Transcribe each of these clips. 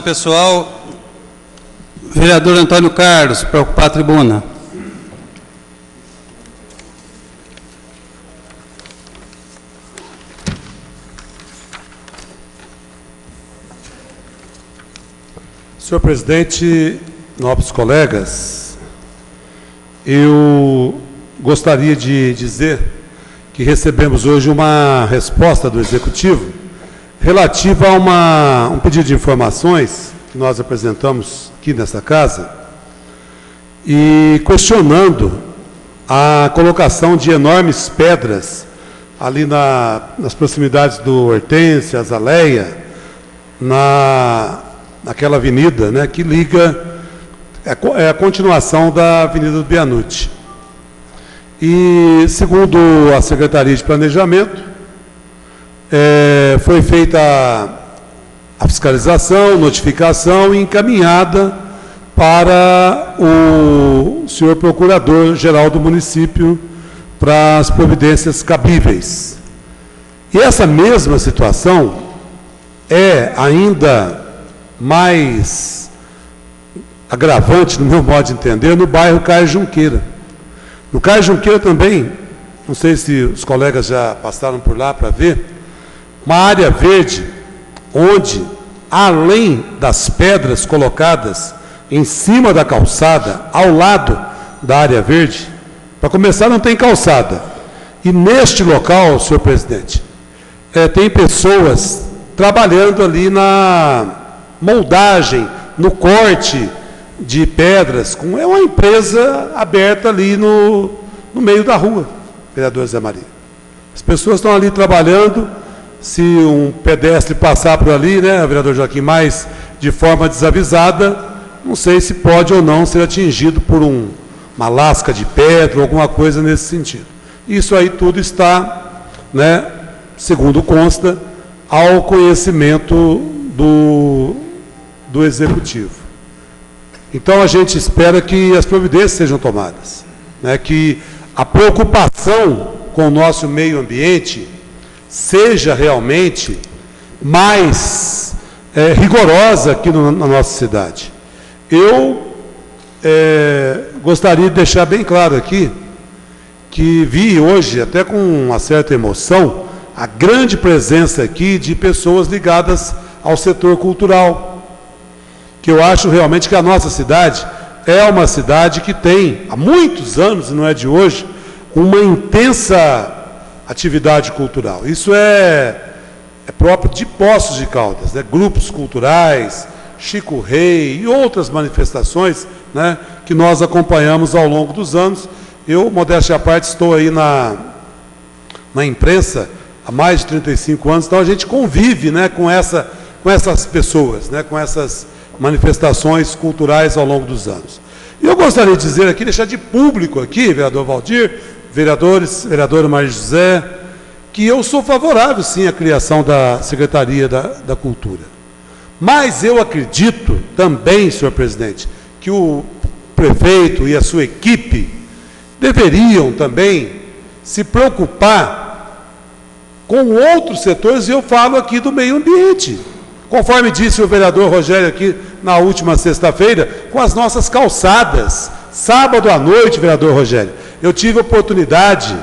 Pessoal, vereador Antônio Carlos, para ocupar a tribuna. Senhor presidente, nobres colegas, eu gostaria de dizer que recebemos hoje uma resposta do Executivo relativa a um pedido de informações que nós apresentamos aqui nesta casa e questionando a colocação de enormes pedras ali nas proximidades do Hortência, Azaleia, naquela avenida, né, que liga, é a continuação da Avenida do Bianute. E, segundo a Secretaria de Planejamento, foi feita a fiscalização, notificação e encaminhada para o senhor Procurador-Geral do município para as providências cabíveis. E essa mesma situação é ainda mais agravante, no meu modo de entender, no bairro Caio Junqueira. No Caio Junqueira também, não sei se os colegas já passaram por lá para ver, uma área verde, onde, além das pedras colocadas em cima da calçada, ao lado da área verde, para começar, não tem calçada. E neste local, senhor presidente, tem pessoas trabalhando ali na moldagem, no corte de pedras, é uma empresa aberta ali no meio da rua, vereador Zé Maria. As pessoas estão ali trabalhando. Se um pedestre passar por ali, né, vereador Joaquim, mais de forma desavisada, não sei se pode ou não ser atingido por uma lasca de pedra ou alguma coisa nesse sentido. Isso aí tudo está, né, segundo consta, ao conhecimento do Executivo. Então, a gente espera que as providências sejam tomadas, né, que a preocupação com o nosso meio ambiente seja realmente mais rigorosa aqui na nossa cidade. Eu gostaria de deixar bem claro aqui que vi hoje, até com uma certa emoção, a grande presença aqui de pessoas ligadas ao setor cultural, que eu acho realmente que a nossa cidade é uma cidade que tem, há muitos anos, e não é de hoje, uma intensa atividade cultural. Isso é próprio de Poços de Caldas, né? Grupos culturais, Chico Rei e outras manifestações, né, que nós acompanhamos ao longo dos anos. Eu, modéstia à parte, estou aí na imprensa há mais de 35 anos, então a gente convive, né, com essas pessoas, né, com essas manifestações culturais ao longo dos anos. E eu gostaria de dizer aqui, deixar de público aqui, vereador Valdir, vereadores, vereadora Maria José, que eu sou favorável, sim, à criação da Secretaria da Cultura. Mas eu acredito também, senhor presidente, que o prefeito e a sua equipe deveriam também se preocupar com outros setores, e eu falo aqui do meio ambiente. Conforme disse o vereador Rogério aqui na última sexta-feira, com as nossas calçadas. Sábado à noite, vereador Rogério, eu tive a oportunidade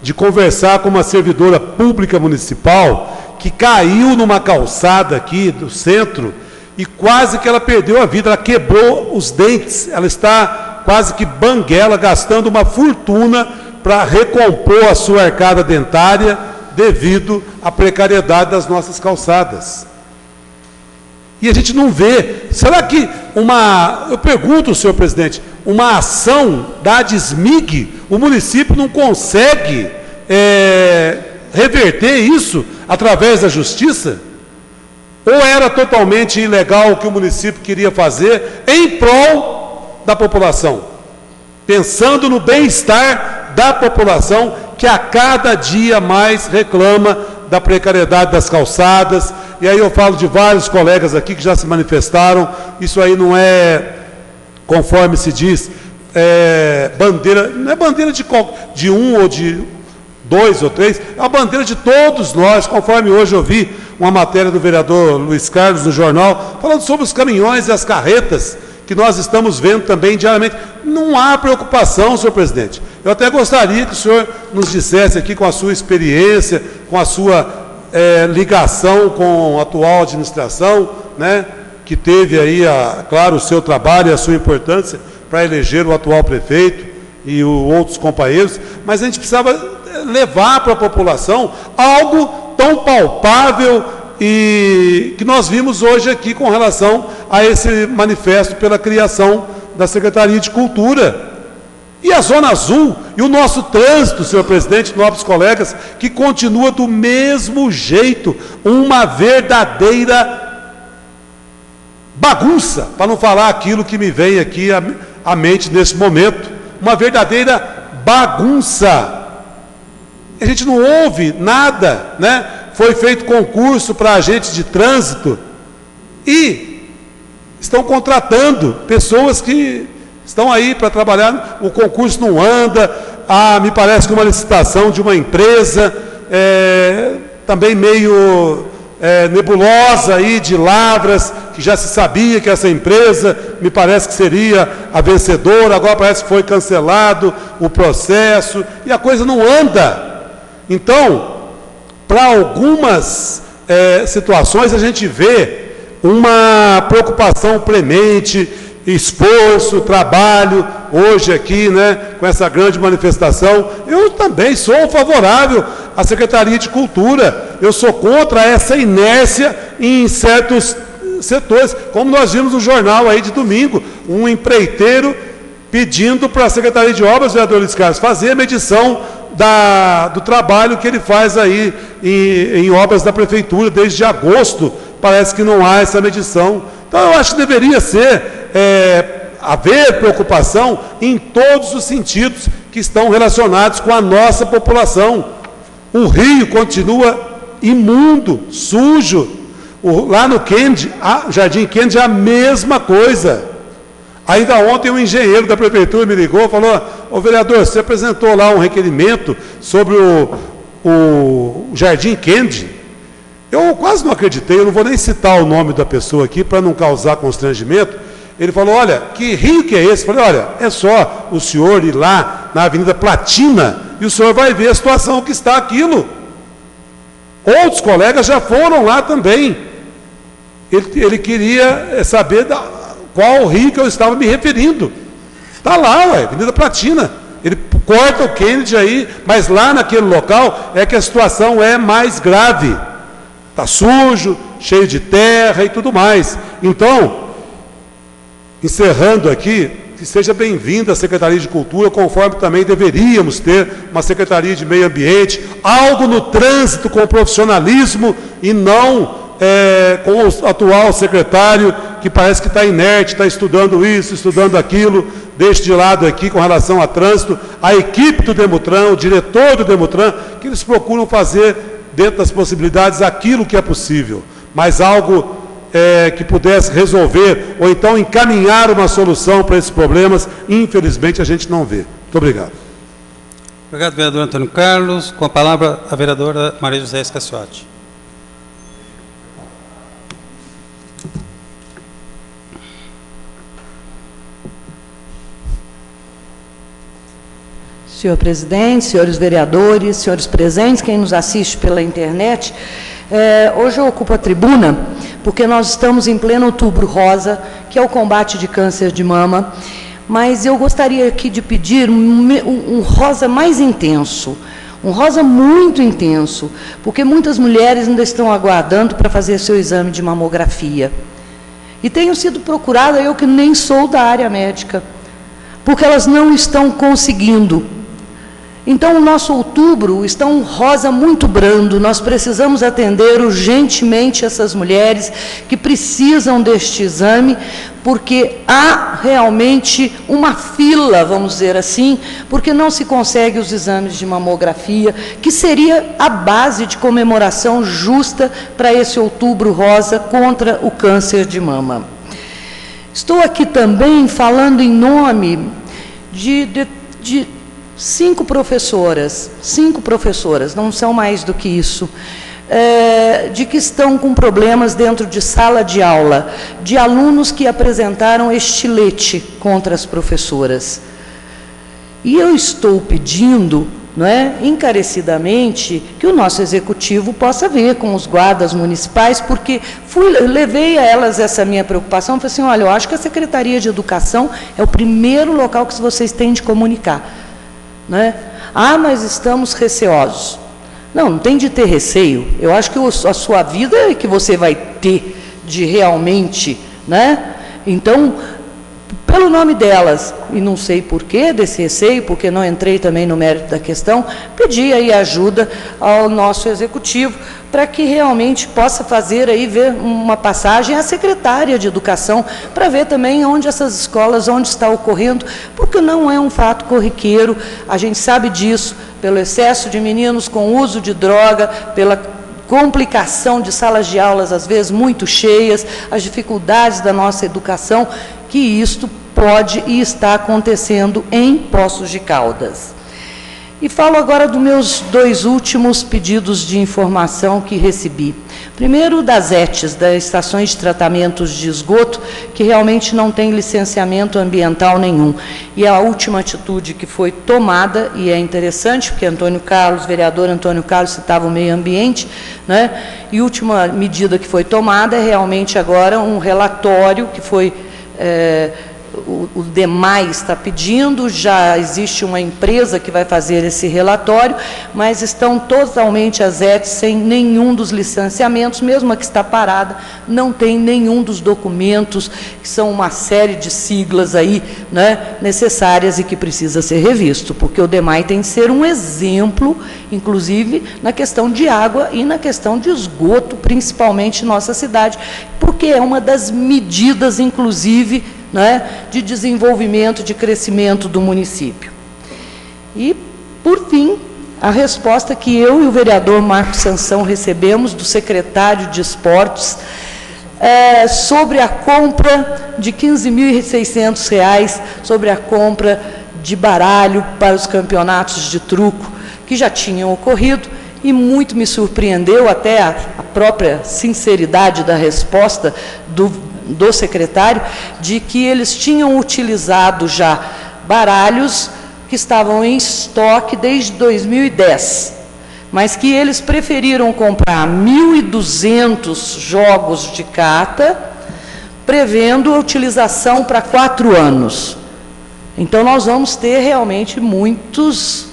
de conversar com uma servidora pública municipal que caiu numa calçada aqui do centro e quase que ela perdeu a vida, ela quebrou os dentes, ela está quase que banguela, gastando uma fortuna para recompor a sua arcada dentária devido à precariedade das nossas calçadas. E a gente não vê. Será que eu pergunto, senhor presidente, uma ação da DSMIG, o município não consegue reverter isso através da justiça? Ou era totalmente ilegal o que o município queria fazer em prol da população? Pensando no bem-estar da população, que a cada dia mais reclama da precariedade das calçadas. E aí eu falo de vários colegas aqui que já se manifestaram. Isso aí não é, conforme se diz, bandeira, não é bandeira de um ou de 2 ou 3, é a bandeira de todos nós, conforme hoje eu vi uma matéria do vereador Luiz Carlos no jornal, falando sobre os caminhões e as carretas, que nós estamos vendo também diariamente. Não há preocupação, senhor presidente. Eu até gostaria que o senhor nos dissesse aqui, com a sua experiência, com a sua ligação com a atual administração, né, que teve aí, claro, o seu trabalho e a sua importância para eleger o atual prefeito e outros companheiros, mas a gente precisava levar para a população algo tão palpável e que nós vimos hoje aqui com relação a esse manifesto pela criação da Secretaria de Cultura. E a Zona Azul, e o nosso trânsito, senhor presidente, nobres colegas, que continua do mesmo jeito, uma verdadeira bagunça, para não falar aquilo que me vem aqui à mente nesse momento, uma verdadeira bagunça. A gente não ouve nada, né? Foi feito concurso para agentes de trânsito e estão contratando pessoas que estão aí para trabalhar, o concurso não anda, me parece que uma licitação de uma empresa, também meio nebulosa aí, de Lavras, que já se sabia que essa empresa, me parece que seria a vencedora, agora parece que foi cancelado o processo, e a coisa não anda. Então, para algumas situações, a gente vê uma preocupação premente, esforço, trabalho, hoje aqui, né, com essa grande manifestação. Eu também sou favorável à Secretaria de Cultura, eu sou contra essa inércia em certos setores, como nós vimos no jornal aí de domingo, um empreiteiro pedindo para a Secretaria de Obras, vereador Luiz Carlos, fazer a medição do trabalho que ele faz aí em obras da Prefeitura, desde agosto, parece que não há essa medição. Então eu acho que deveria haver preocupação em todos os sentidos que estão relacionados com a nossa população. O rio continua imundo, sujo. Lá no Kennedy, Jardim Kennedy, é a mesma coisa. Ainda ontem um engenheiro da prefeitura me ligou e falou: ô vereador, você apresentou lá um requerimento sobre o Jardim Kennedy. Eu quase não acreditei, eu não vou nem citar o nome da pessoa aqui para não causar constrangimento. Ele falou: olha, que rio que é esse? Eu falei: olha, é só o senhor ir lá na Avenida Platina e o senhor vai ver a situação que está aquilo. Outros colegas já foram lá também. Ele queria saber qual rio que eu estava me referindo. Está lá, Avenida Platina. Ele corta o Kennedy aí, mas lá naquele local é que a situação é mais grave. Está sujo, cheio de terra e tudo mais. Então, encerrando aqui, que seja bem-vinda a Secretaria de Cultura, conforme também deveríamos ter uma Secretaria de Meio Ambiente, algo no trânsito com profissionalismo e não com o atual secretário, que parece que está inerte, está estudando isso, estudando aquilo. Deixo de lado aqui, com relação a trânsito, a equipe do Demutran, o diretor do Demutran, que eles procuram fazer, dentro das possibilidades, aquilo que é possível, mas algo que pudesse resolver, ou então encaminhar uma solução para esses problemas, infelizmente a gente não vê. Muito obrigado. Obrigado, vereador Antônio Carlos. Com a palavra, a vereadora Maria José Escaciotti. Senhor presidente, senhores vereadores, senhores presentes, quem nos assiste pela internet, hoje eu ocupo a tribuna porque nós estamos em pleno Outubro Rosa, que é o combate de câncer de mama, mas eu gostaria aqui de pedir um rosa mais intenso, um rosa muito intenso, porque muitas mulheres ainda estão aguardando para fazer seu exame de mamografia. E tenho sido procurada, eu que nem sou da área médica, porque elas não estão conseguindo. Então, o nosso outubro está um rosa muito brando, nós precisamos atender urgentemente essas mulheres que precisam deste exame, porque há realmente uma fila, vamos dizer assim, porque não se consegue os exames de mamografia, que seria a base de comemoração justa para esse outubro rosa contra o câncer de mama. Estou aqui também falando em nome de 5 professoras, não são mais do que isso, de que estão com problemas dentro de sala de aula, de alunos que apresentaram estilete contra as professoras. E eu estou pedindo, não é, encarecidamente, que o nosso executivo possa ver com os guardas municipais, porque levei a elas essa minha preocupação, falei assim, olha, eu acho que a Secretaria de Educação é o primeiro local que vocês têm de comunicar. Não é? Ah, mas estamos receosos. Não tem de ter receio. Eu acho que a sua vida é que você vai ter de realmente, né? Então, pelo nome delas, e não sei porquê desse receio, porque não entrei também no mérito da questão, pedi aí ajuda ao nosso executivo para que realmente possa fazer aí, ver uma passagem à secretária de Educação, para ver também onde essas escolas, onde está ocorrendo, porque não é um fato corriqueiro, a gente sabe disso, pelo excesso de meninos com uso de droga, pela complicação de salas de aulas, às vezes, muito cheias, as dificuldades da nossa educação, que isto pode e está acontecendo em Poços de Caldas. E falo agora dos meus 2 últimos pedidos de informação que recebi. Primeiro, das ETs, das estações de tratamentos de esgoto, que realmente não tem licenciamento ambiental nenhum. E a última atitude que foi tomada, e é interessante, porque Antônio Carlos, vereador Antônio Carlos, citava o meio ambiente, né? E a última medida que foi tomada é realmente agora um relatório que foi... o DEMAI está pedindo, já existe uma empresa que vai fazer esse relatório, mas estão totalmente as ETs sem nenhum dos licenciamentos, mesmo a que está parada, não tem nenhum dos documentos, que são uma série de siglas aí, né, necessárias e que precisa ser revisto, porque o DEMAI tem que ser um exemplo, inclusive na questão de água e na questão de esgoto, principalmente em nossa cidade, porque é uma das medidas, inclusive, né, de desenvolvimento, de crescimento do município. E, por fim, a resposta que eu e o vereador Marcos Sansão recebemos do secretário de Esportes sobre a compra de R$ 15.600, sobre a compra de baralho para os campeonatos de truco, que já tinham ocorrido, e muito me surpreendeu até a própria sinceridade da resposta do secretário, de que eles tinham utilizado já baralhos que estavam em estoque desde 2010, mas que eles preferiram comprar 1.200 jogos de carta, prevendo a utilização para 4 anos. Então, nós vamos ter realmente muitos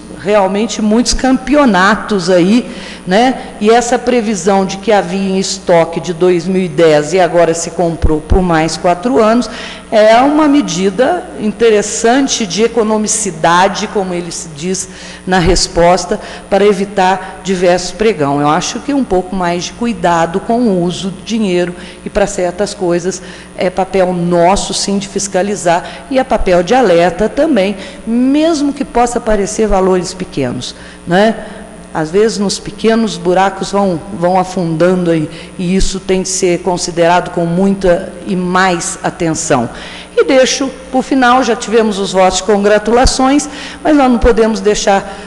campeonatos aí, né? E essa previsão de que havia em estoque de 2010 e agora se comprou por mais 4 anos, é uma medida interessante de economicidade, como ele se diz na resposta, para evitar diversos pregão. Eu acho que um pouco mais de cuidado com o uso do dinheiro, e para certas coisas é papel nosso, sim, de fiscalizar, e é papel de alerta também, mesmo que possa parecer valores pequenos, né? Às vezes, nos pequenos buracos vão afundando aí, e isso tem que ser considerado com muita e mais atenção. E deixo, por final, já tivemos os votos de congratulações, mas nós não podemos deixar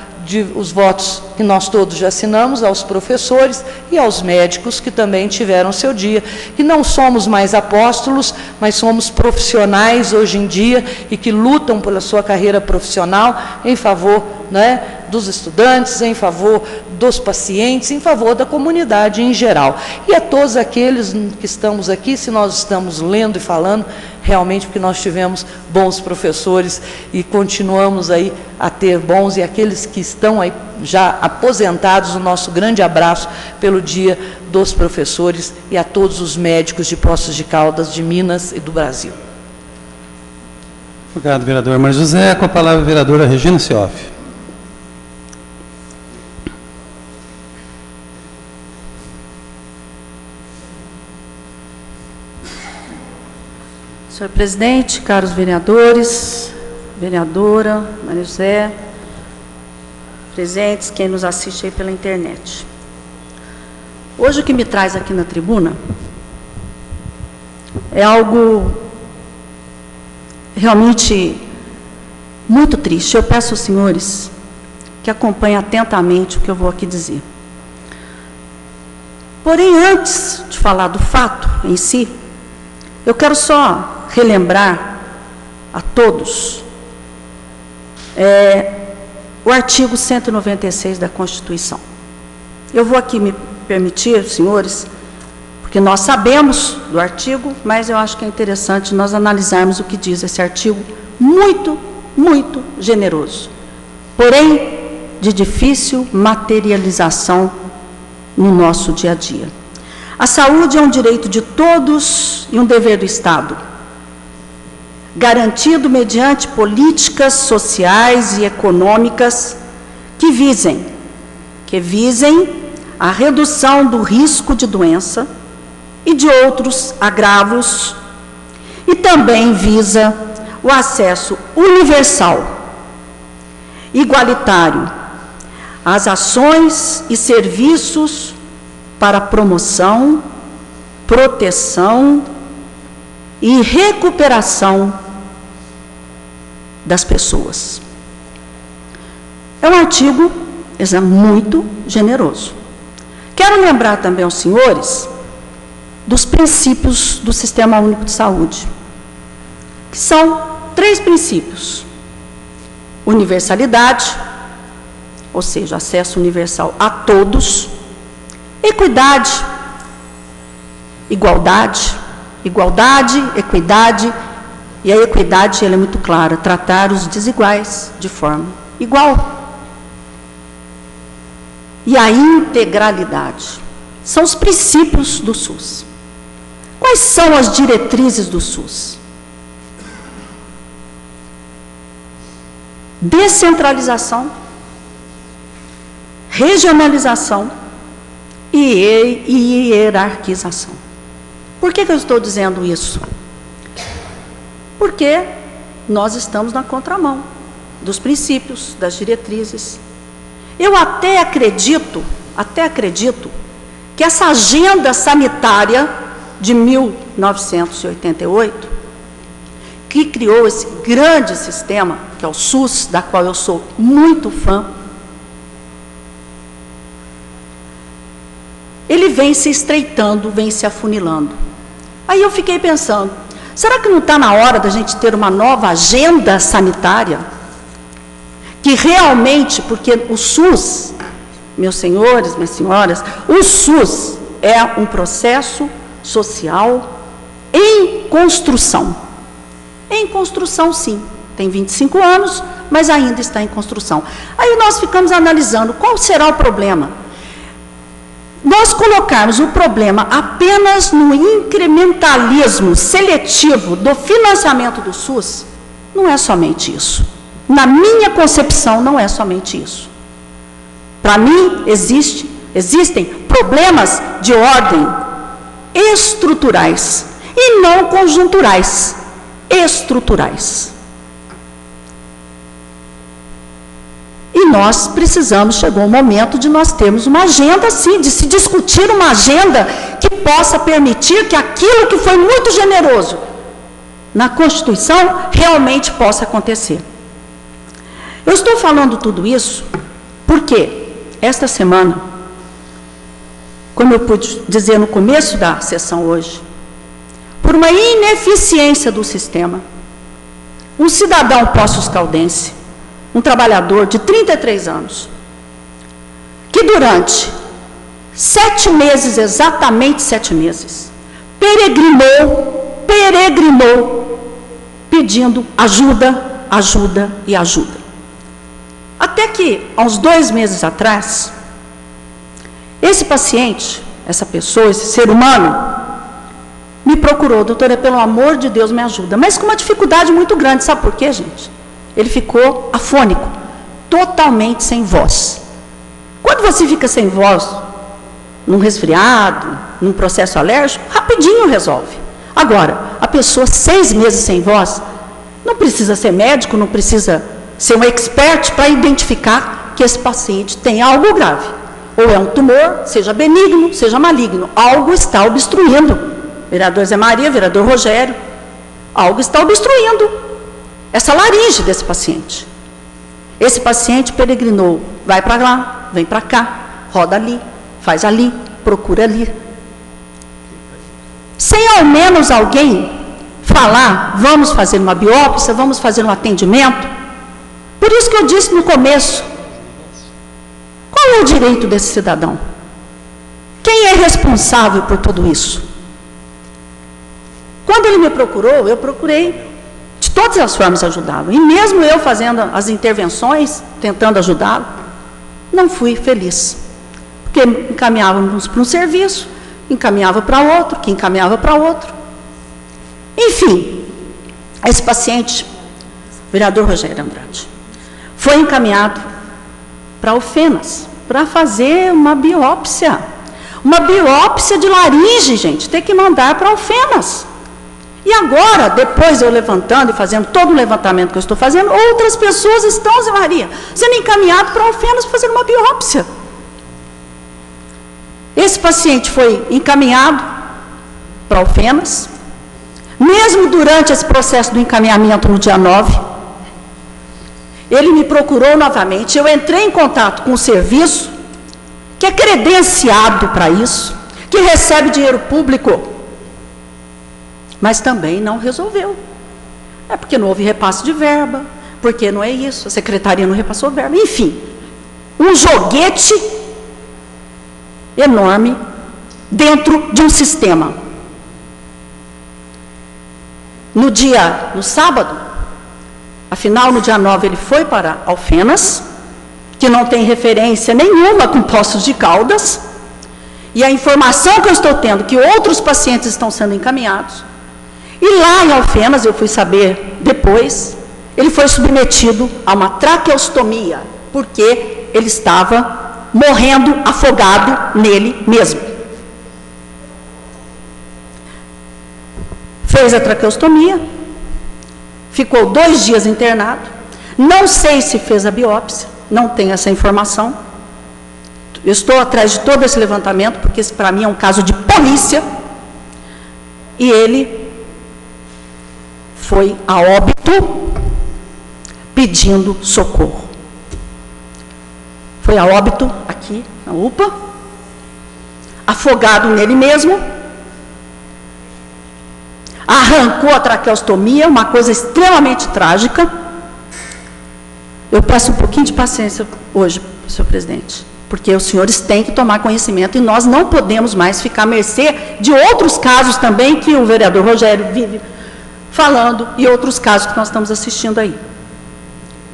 os votos que nós todos já assinamos aos professores e aos médicos que também tiveram seu dia, que não somos mais apóstolos, mas somos profissionais hoje em dia e que lutam pela sua carreira profissional em favor, né, dos estudantes, em favor dos pacientes, em favor da comunidade em geral. E a todos aqueles que estamos aqui, se nós estamos lendo e falando, realmente porque nós tivemos bons professores e continuamos aí a ter bons, e aqueles que estão aí já aposentados, o nosso grande abraço pelo Dia dos Professores, e a todos os médicos de Poços de Caldas, de Minas e do Brasil. Obrigado, vereador Maria José. Com a palavra a vereadora Regina Cioff. Senhor presidente, caros vereadores, vereadora Maria José, presentes, quem nos assiste aí pela internet. Hoje o que me traz aqui na tribuna é algo realmente muito triste. Eu peço aos senhores que acompanhem atentamente o que eu vou aqui dizer. Porém, antes de falar do fato em si, eu quero só relembrar a todos o artigo 196 da Constituição. Eu vou aqui me permitir, senhores, porque nós sabemos do artigo, mas eu acho que é interessante nós analisarmos o que diz esse artigo, muito, muito generoso, porém de difícil materialização no nosso dia a dia. A saúde é um direito de todos e um dever do Estado, garantido mediante políticas sociais e econômicas que visem a redução do risco de doença e de outros agravos, e também visa o acesso universal, igualitário, às ações e serviços para promoção, proteção e recuperação das pessoas. É um artigo muito generoso. Quero lembrar também aos senhores dos princípios do Sistema Único de Saúde, que são 3 princípios: universalidade, ou seja, acesso universal a todos; equidade, igualdade, equidade, e a equidade ela é muito clara: tratar os desiguais de forma igual. E a integralidade são os princípios do SUS. Quais são as diretrizes do SUS? Descentralização, regionalização e hierarquização. Por que eu estou dizendo isso? Porque nós estamos na contramão dos princípios, das diretrizes. Eu até acredito que essa agenda sanitária de 1988, que criou esse grande sistema, que é o SUS, da qual eu sou muito fã, ele vem se estreitando, vem se afunilando. Aí eu fiquei pensando, será que não está na hora da gente ter uma nova agenda sanitária? Que realmente, porque o SUS, meus senhores, minhas senhoras, o SUS é um processo social em construção. Em construção, sim. Tem 25 anos, mas ainda está em construção. Aí nós ficamos analisando qual será o problema. Nós colocarmos o problema apenas no incrementalismo seletivo do financiamento do SUS, não é somente isso. Na minha concepção, não é somente isso. Para mim, existem problemas de ordem estruturais e não conjunturais, estruturais. E nós precisamos, chegou o momento de nós termos uma agenda, sim, de se discutir uma agenda que possa permitir que aquilo que foi muito generoso na Constituição realmente possa acontecer. Eu estou falando tudo isso porque esta semana, como eu pude dizer no começo da sessão hoje, por uma ineficiência do sistema, um cidadão poços-caldense, um trabalhador de 33 anos, que durante 7 meses, exatamente 7 meses, peregrinou, pedindo ajuda, ajuda e ajuda. Até que, há uns 2 meses atrás, esse paciente, essa pessoa, esse ser humano, me procurou: doutora, pelo amor de Deus, me ajuda. Mas com uma dificuldade muito grande, sabe por quê, gente? Ele ficou afônico, totalmente sem voz. Quando você fica sem voz, num resfriado, num processo alérgico, rapidinho resolve. Agora, a pessoa 6 meses sem voz, não precisa ser médico, não precisa ser um expert para identificar que esse paciente tem algo grave. Ou é um tumor, seja benigno, seja maligno. Algo está obstruindo. Vereador Zé Maria, vereador Rogério, algo está obstruindo essa laringe desse paciente. Esse paciente peregrinou, vai para lá, vem para cá, roda ali, faz ali, procura ali. Sem ao menos alguém falar, vamos fazer uma biópsia, vamos fazer um atendimento. Por isso que eu disse no começo, qual é o direito desse cidadão? Quem é responsável por tudo isso? Quando ele me procurou, eu procurei de todas as formas ajudá-lo. E mesmo eu fazendo as intervenções, tentando ajudá-lo, não fui feliz. Porque encaminhávamos para um serviço, encaminhava para outro, que encaminhava para outro. Enfim, esse paciente, vereador Rogério Andrade, foi encaminhado para Alfenas, para fazer uma biópsia. Uma biópsia de laringe, gente, tem que mandar para Alfenas. E agora, depois eu levantando e fazendo todo o levantamento que eu estou fazendo, outras pessoas estão, Zé Maria, sendo encaminhadas para Alfenas para fazer uma biópsia. Esse paciente foi encaminhado para Alfenas, mesmo durante esse processo do encaminhamento no dia 9, ele me procurou novamente, eu entrei em contato com o serviço, que é credenciado para isso, que recebe dinheiro público, mas também não resolveu. É porque não houve repasse de verba, porque não é isso, a secretaria não repassou verba, enfim, um joguete enorme dentro de um sistema. No sábado, afinal, no dia 9, ele foi para Alfenas, que não tem referência nenhuma com Poços de Caldas, e a informação que eu estou tendo, que outros pacientes estão sendo encaminhados, e lá em Alfenas, eu fui saber depois, ele foi submetido a uma traqueostomia, porque ele estava morrendo afogado nele mesmo. Fez a traqueostomia, ficou 2 dias internado, não sei se fez a biópsia, não tenho essa informação. Eu estou atrás de todo esse levantamento, porque esse para mim é um caso de polícia, e ele foi a óbito pedindo socorro. Foi a óbito aqui na UPA, afogado nele mesmo, arrancou a traqueostomia, uma coisa extremamente trágica. Eu peço um pouquinho de paciência hoje, senhor presidente, porque os senhores têm que tomar conhecimento e nós não podemos mais ficar à mercê de outros casos também que o vereador Rogério vive falando e outros casos que nós estamos assistindo aí.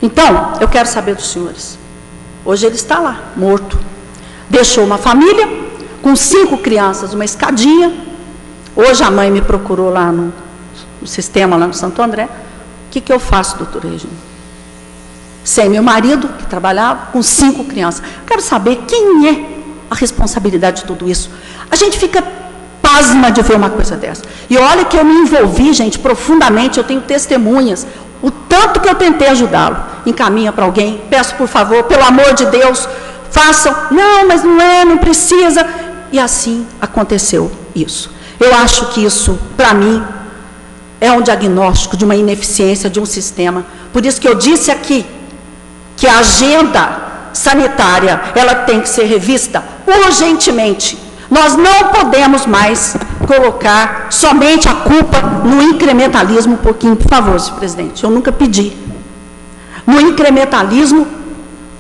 Então, eu quero saber dos senhores. Hoje ele está lá, morto. Deixou uma família com 5 crianças, uma escadinha. Hoje a mãe me procurou lá no sistema, lá no Santo André. O que eu faço, doutora Regina? Sem meu marido, que trabalhava, com 5 crianças. Quero saber quem é a responsabilidade de tudo isso. A gente fica pasma de ver uma coisa dessa. E olha que eu me envolvi, gente, profundamente, eu tenho testemunhas. O tanto que eu tentei ajudá-lo. Encaminha para alguém, peço por favor, pelo amor de Deus, façam. Não, mas não é, não precisa. E assim aconteceu isso. Eu acho que isso, para mim, é um diagnóstico de uma ineficiência de um sistema. Por isso que eu disse aqui, que a agenda sanitária, ela tem que ser revista urgentemente. Nós não podemos mais colocar somente a culpa no incrementalismo, um pouquinho, por favor, senhor presidente, eu nunca pedi. No incrementalismo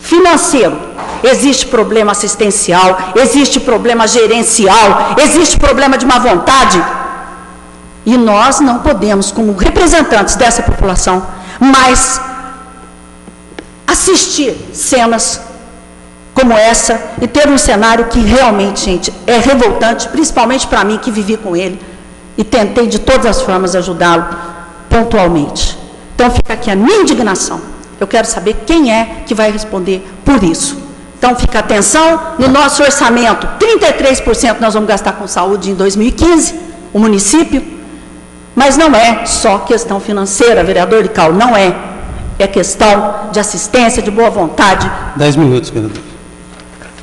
financeiro, existe problema assistencial, existe problema gerencial, existe problema de má vontade, e nós não podemos, como representantes dessa população, mais assistir cenas como essa e ter um cenário que realmente, gente, é revoltante, principalmente para mim que vivi com ele e tentei de todas as formas ajudá-lo pontualmente. Então fica aqui a minha indignação. Eu quero saber quem é que vai responder por isso. Então fica atenção, no nosso orçamento, 33% nós vamos gastar com saúde em 2015, o município, mas não é só questão financeira, vereador Lical, não é. É questão de assistência, de boa vontade. 10 minutos, vereador.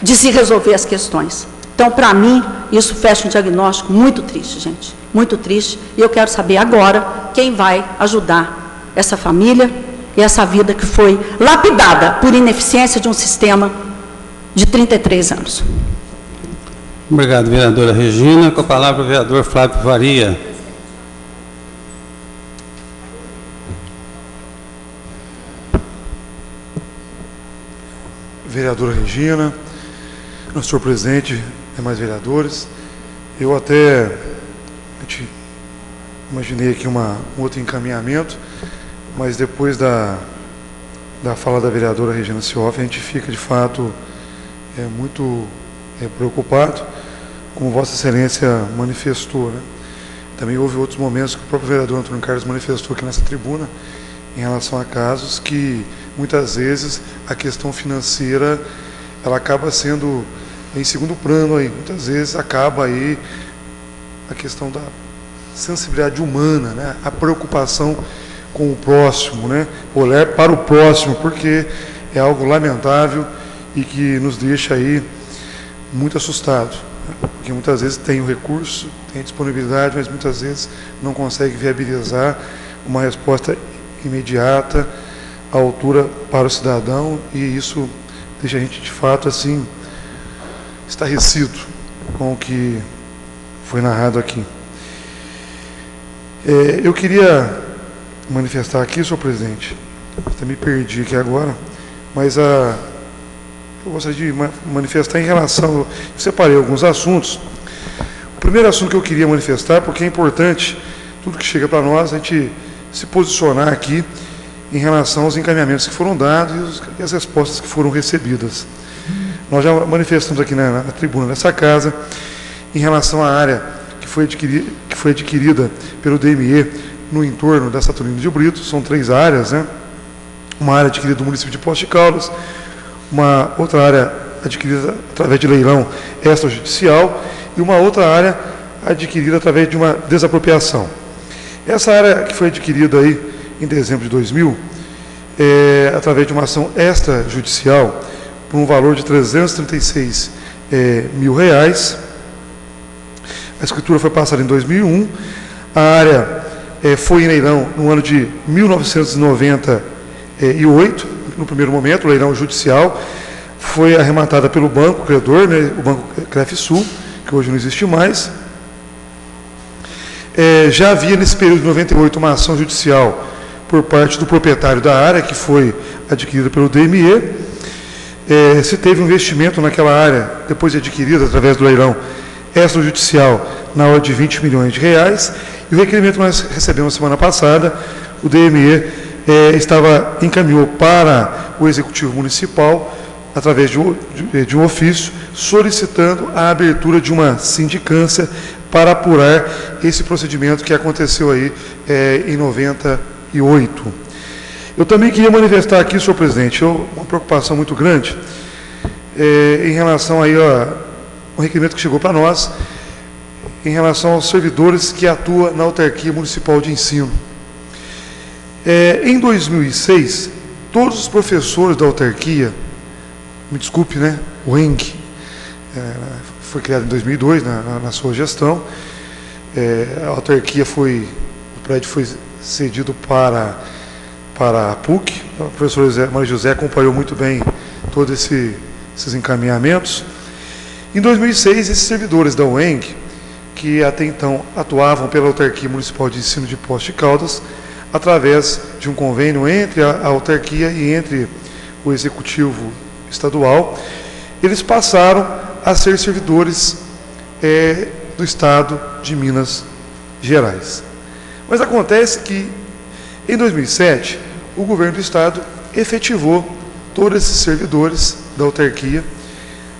De se resolver as questões. Então, para mim, isso fecha um diagnóstico muito triste, gente. Muito triste. E eu quero saber agora quem vai ajudar essa família e essa vida que foi lapidada por ineficiência de um sistema de 33 anos. Obrigado, vereadora Regina. Com a palavra o vereador Flávio Varia. Vereadora Regina, nosso senhor presidente, demais vereadores, eu até imaginei aqui um outro encaminhamento, mas depois da fala da vereadora Regina Cioff, a gente fica de fato muito preocupado, como Vossa Excelência manifestou, né? Também houve outros momentos que o próprio vereador Antônio Carlos manifestou aqui nessa tribuna, em relação a casos que, muitas vezes, a questão financeira, ela acaba sendo em segundo plano aí. Muitas vezes acaba aí a questão da sensibilidade humana, né? A preocupação com o próximo, né? Olhar para o próximo, porque é algo lamentável e que nos deixa aí muito assustados, né? Porque muitas vezes tem o recurso, tem a disponibilidade, mas muitas vezes não consegue viabilizar uma resposta imediata, à altura para o cidadão, e isso deixa a gente de fato assim estarrecido com o que foi narrado aqui. Eu queria manifestar aqui, senhor presidente, até me perdi aqui agora, mas eu gostaria de manifestar em relação, eu separei alguns assuntos. O primeiro assunto que eu queria manifestar, porque é importante, tudo que chega para nós, a gente se posicionar aqui em relação aos encaminhamentos que foram dados e as respostas que foram recebidas. Nós já manifestamos aqui na tribuna dessa casa, em relação à área que foi adquirida pelo DME no entorno da Saturnino de Brito. São 3 áreas, né? Uma área adquirida do município de Poços de Caldas, uma outra área adquirida através de leilão extrajudicial e uma outra área adquirida através de uma desapropriação. Essa área que foi adquirida aí em dezembro de 2000, através de uma ação extrajudicial, por um valor de R$336 mil. A escritura foi passada em 2001, a área foi em leilão no ano de 1998, no primeiro momento, o leilão judicial, foi arrematada pelo banco credor, né, o Banco Crefsul, que hoje não existe mais. Já havia nesse período de 98 uma ação judicial por parte do proprietário da área, que foi adquirida pelo DME. Se teve um investimento naquela área, depois de adquirida através do leilão extrajudicial, na ordem de R$20 milhões. E o requerimento que nós recebemos semana passada, o DME encaminhou para o Executivo Municipal, através de um ofício, solicitando a abertura de uma sindicância para apurar esse procedimento que aconteceu aí em 98. Eu também queria manifestar aqui, senhor presidente, uma preocupação muito grande em relação aí a um requerimento que chegou para nós, em relação aos servidores que atuam na autarquia municipal de ensino. Em 2006, todos os professores da autarquia, me desculpe, né, o ENG, foi criado em 2002, na sua gestão, a autarquia o prédio foi cedido para a PUC, o professor Mário José acompanhou muito bem todos esses encaminhamentos. Em 2006, esses servidores da UENG, que até então atuavam pela autarquia municipal de ensino de Poços de Caldas, através de um convênio entre a autarquia e entre o executivo estadual, eles passaram a ser servidores do Estado de Minas Gerais. Mas acontece que, em 2007, o governo do Estado efetivou todos esses servidores da autarquia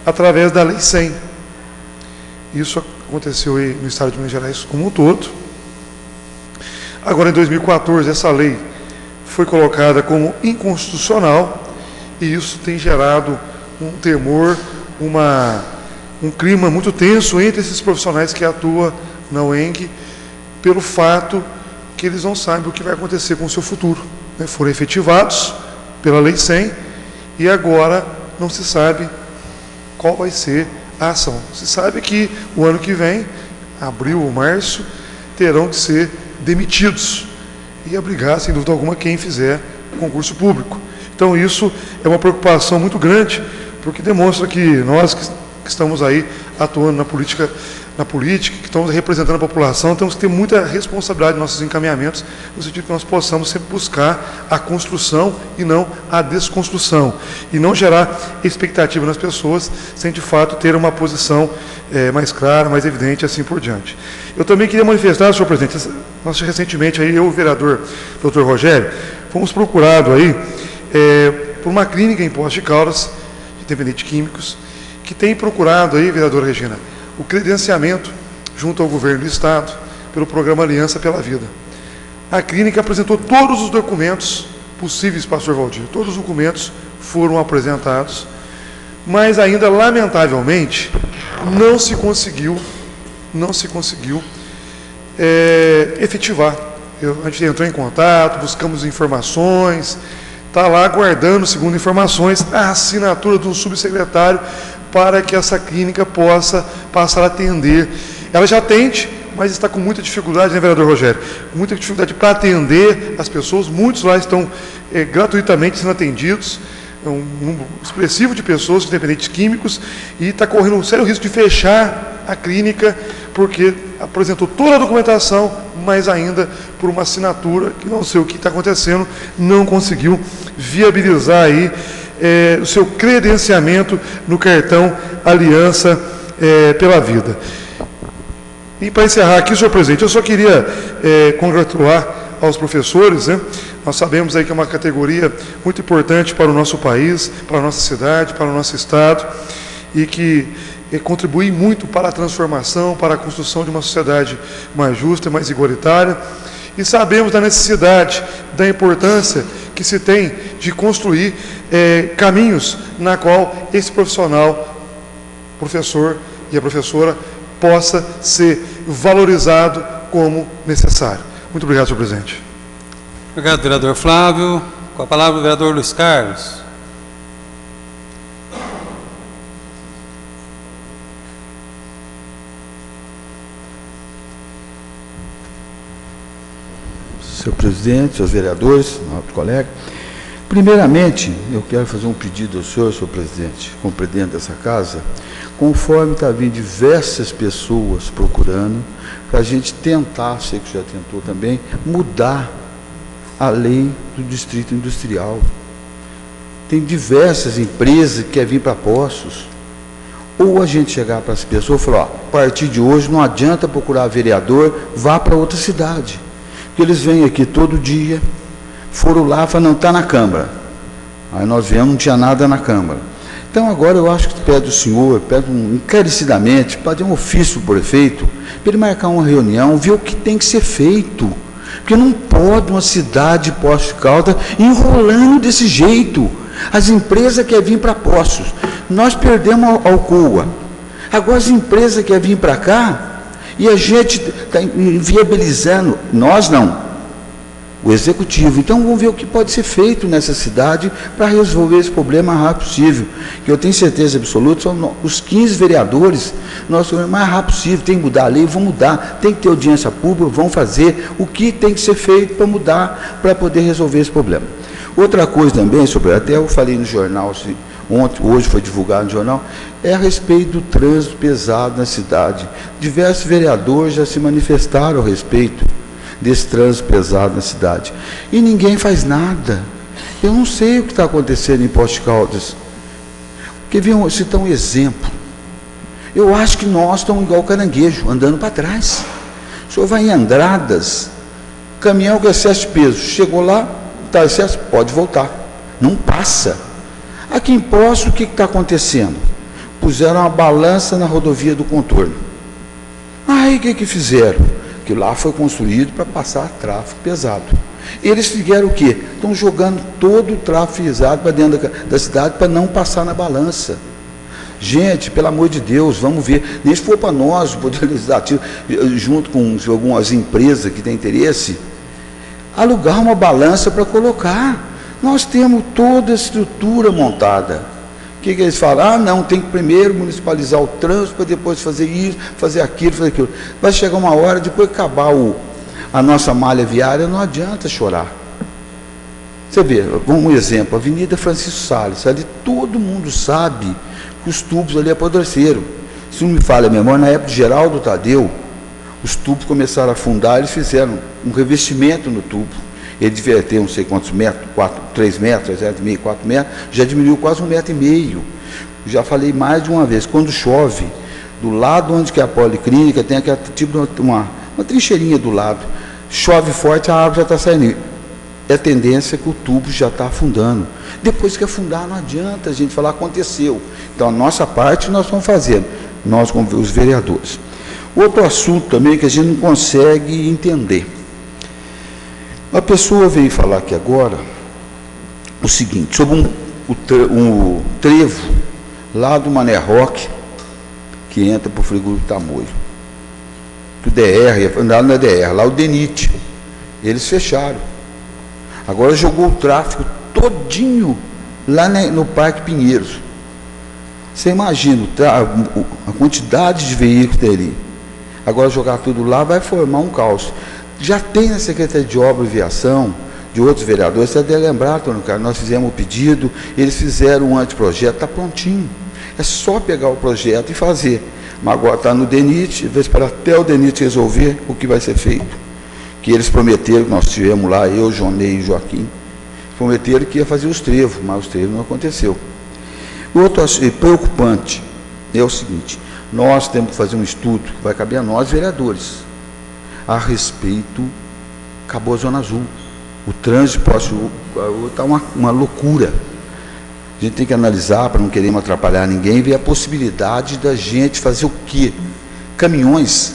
através da Lei 100. Isso aconteceu aí no Estado de Minas Gerais como um todo. Agora, em 2014, essa lei foi colocada como inconstitucional e isso tem gerado um temor, um clima muito tenso entre esses profissionais que atuam na UENG, pelo fato que eles não sabem o que vai acontecer com o seu futuro, né? Foram efetivados pela Lei 100 e agora não se sabe qual vai ser a ação. Se sabe que o ano que vem, abril ou março, terão que ser demitidos e abrigar, sem dúvida alguma, quem fizer concurso público. Então isso é uma preocupação muito grande, porque demonstra que nós que que estamos aí atuando na política, que estamos representando a população, temos que ter muita responsabilidade nos nossos encaminhamentos, no sentido que nós possamos sempre buscar a construção e não a desconstrução, e não gerar expectativa nas pessoas, sem de fato ter uma posição mais clara, mais evidente, assim por diante. Eu também queria manifestar, senhor presidente, nós recentemente, aí, eu e o vereador Dr. Rogério, fomos procurados aí por uma clínica em Poços de Caldas, de dependentes químicos, que tem procurado aí, vereadora Regina, o credenciamento junto ao governo do Estado pelo programa Aliança pela Vida. A clínica apresentou todos os documentos possíveis, pastor Valdir, todos os documentos foram apresentados, mas ainda, lamentavelmente, não se conseguiu efetivar. A gente entrou em contato, buscamos informações, está lá aguardando, segundo informações, a assinatura de um subsecretário para que essa clínica possa passar a atender. Ela já atende, mas está com muita dificuldade, né, vereador Rogério? Muita dificuldade para atender as pessoas, muitos lá estão gratuitamente sendo atendidos, um número expressivo de pessoas, dependentes químicos, e está correndo um sério risco de fechar a clínica, porque apresentou toda a documentação, mas ainda por uma assinatura, que não sei o que está acontecendo, não conseguiu viabilizar aí o seu credenciamento no cartão Aliança pela Vida. E para encerrar aqui, senhor presidente, eu só queria congratular aos professores, né? Nós sabemos aí que é uma categoria muito importante para o nosso país, para a nossa cidade, para o nosso estado, e que contribui muito para a transformação, para a construção de uma sociedade mais justa, mais igualitária. E sabemos da necessidade, da importância que se tem de construir caminhos na qual esse profissional, professor e a professora, possa ser valorizado como necessário. Muito obrigado, senhor presidente. Obrigado, vereador Flávio. Com a palavra, o vereador Luiz Carlos. Senhor presidente, senhores vereadores, nossos colegas, primeiramente, eu quero fazer um pedido ao senhor presidente, como presidente dessa casa, conforme está vindo diversas pessoas procurando, para a gente tentar, sei que o senhor já tentou também, mudar a lei do distrito industrial. Tem diversas empresas que querem vir para Poços. Ou a gente chegar para as pessoas e falar, ó, a partir de hoje não adianta procurar vereador, vá para outra cidade. Porque eles vêm aqui todo dia, foram lá e falaram, não, está na Câmara. Aí nós viemos, não tinha nada na Câmara. Então agora eu acho que pede o senhor, pede encarecidamente, pede um ofício para o prefeito, para ele marcar uma reunião, ver o que tem que ser feito. Porque não pode uma cidade de Poços de Caldas enrolando desse jeito. As empresas querem vir para Poços. Nós perdemos a Alcoa. Agora as empresas querem vir para cá e a gente está inviabilizando. Nós não. O executivo. Então vamos ver o que pode ser feito nessa cidade para resolver esse problema o mais rápido possível. Que eu tenho certeza absoluta, são os 15 vereadores, nós o mais rápido possível, tem que mudar a lei, vão mudar, tem que ter audiência pública, vão fazer o que tem que ser feito para mudar, para poder resolver esse problema. Outra coisa também, até eu falei no jornal, ontem, hoje foi divulgado no jornal, é a respeito do trânsito pesado na cidade. Diversos vereadores já se manifestaram a respeito desse trânsito pesado na cidade. E ninguém faz nada. Eu não sei o que está acontecendo em Poços de Caldas. Quer ver, citar um exemplo. Eu acho que nós estamos igual caranguejo, andando para trás. O senhor vai em Andradas, caminhão com excesso de peso, chegou lá, está excesso, pode voltar. Não passa. Aqui em Poços, o que está acontecendo? Puseram uma balança na rodovia do contorno. Aí o que fizeram? Que lá foi construído para passar tráfego pesado. Eles fizeram o quê? Estão jogando todo o tráfego pesado para dentro da cidade para não passar na balança. Gente, pelo amor de Deus, vamos ver. Nem se for para nós, o Poder Legislativo, junto com algumas empresas que têm interesse, alugar uma balança para colocar. Nós temos toda a estrutura montada. O que eles falam? Ah, não, tem que primeiro municipalizar o trânsito, para depois fazer isso, fazer aquilo, fazer aquilo. Vai chegar uma hora, depois que acabar a nossa malha viária, não adianta chorar. Você vê, um exemplo, a Avenida Francisco Salles, ali todo mundo sabe os tubos ali apodreceram. Se não me falha a memória, na época de Geraldo Tadeu, os tubos começaram a afundar, eles fizeram um revestimento no tubo. Ele devia ter não sei quantos metros, 3 metros, 3,5, 4 metros, já diminuiu quase 1,5 metro. Já falei mais de uma vez, quando chove, do lado onde que é a policlínica, tem aquela tipo uma trincheirinha do lado. Chove forte, a árvore já está saindo. É a tendência que o tubo já está afundando. Depois que afundar, não adianta a gente falar aconteceu. Então, a nossa parte nós vamos fazendo, nós como os vereadores. Outro assunto também que a gente não consegue entender. A pessoa veio falar aqui agora o seguinte, sobre um trevo lá do Mané Roque, que entra para o frigorífico Tamoio. Do DR, lá na DR, lá o DENIT. Eles fecharam. Agora jogou o tráfego todinho lá no Parque Pinheiros. Você imagina a quantidade de veículos dele. Agora jogar tudo lá vai formar um caos. Já tem na Secretaria de Obra e Viação, de outros vereadores, você deve lembrar, Antônio Carlos, nós fizemos o pedido, eles fizeram um anteprojeto, está prontinho. É só pegar o projeto e fazer. Mas agora está no DENIT, vai esperar até o DENIT resolver o que vai ser feito. Que eles prometeram, nós tivemos lá, eu, Jonei e Joaquim, prometeram que ia fazer os trevos, mas os trevos não aconteceu. Outro preocupante é o seguinte, nós temos que fazer um estudo, vai caber a nós, vereadores, a respeito, acabou a Zona Azul. O trânsito próximo está uma loucura. A gente tem que analisar, para não queremos atrapalhar ninguém, ver a possibilidade da gente fazer o quê? Caminhões